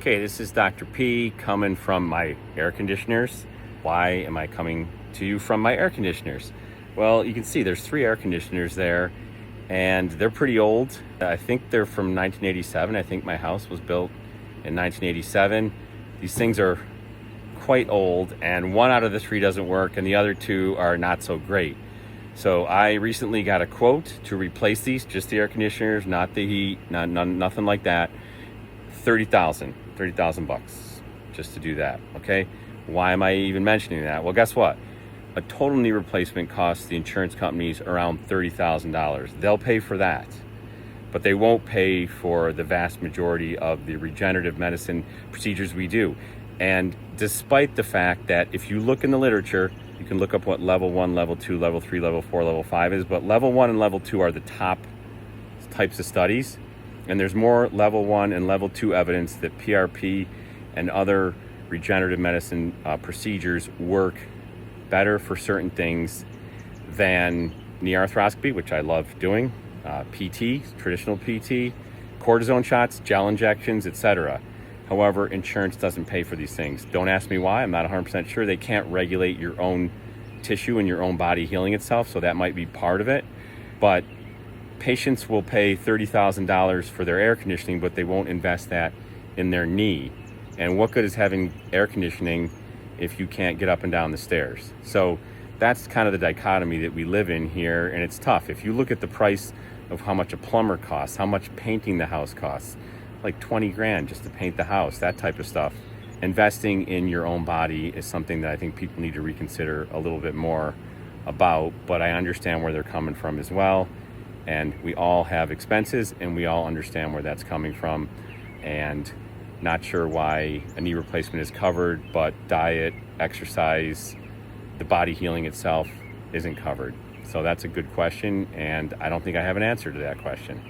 Okay, this is Dr. P coming from my air conditioners. Why am I coming to you from my air conditioners? Well, you can see there's 3 air conditioners there, and they're pretty old. I think they're from 1987. I think my house was built in 1987. These things are quite old, and 1 out of the 3 doesn't work, and the other 2 are not so great. So I recently got a quote to replace these, just the air conditioners, not the heat, nothing like that. $30,000 bucks just to do that. Okay, why am I even mentioning that? Well, guess what? A total knee replacement costs the insurance companies around $30,000. They'll pay for that, but they won't pay for the vast majority of the regenerative medicine procedures we do. And despite the fact that if you look in the literature, you can look up what level 1, level 2, level 3, level 4, level 5 is, but level 1 and level 2 are the top types of studies. And there's more level 1 and level 2 evidence that PRP and other regenerative medicine procedures work better for certain things than knee arthroscopy, which I love doing, PT, traditional PT, cortisone shots, gel injections, etc. However, insurance doesn't pay for these things. Don't ask me why. I'm not 100% sure. They can't regulate your own tissue and your own body healing itself, so that might be part of it. But patients will pay $30,000 for their air conditioning, but they won't invest that in their knee. And what good is having air conditioning if you can't get up and down the stairs? So that's kind of the dichotomy that we live in here, and it's tough. If you look at the price of how much a plumber costs, how much painting the house costs, like 20 grand just to paint the house, that type of stuff. Investing in your own body is something that I think people need to reconsider a little bit more about, but I understand where they're coming from as well. And we all have expenses, and we all understand where that's coming from. And not sure why a knee replacement is covered, but diet, exercise, the body healing itself isn't covered. So that's a good question, and I don't think I have an answer to that question.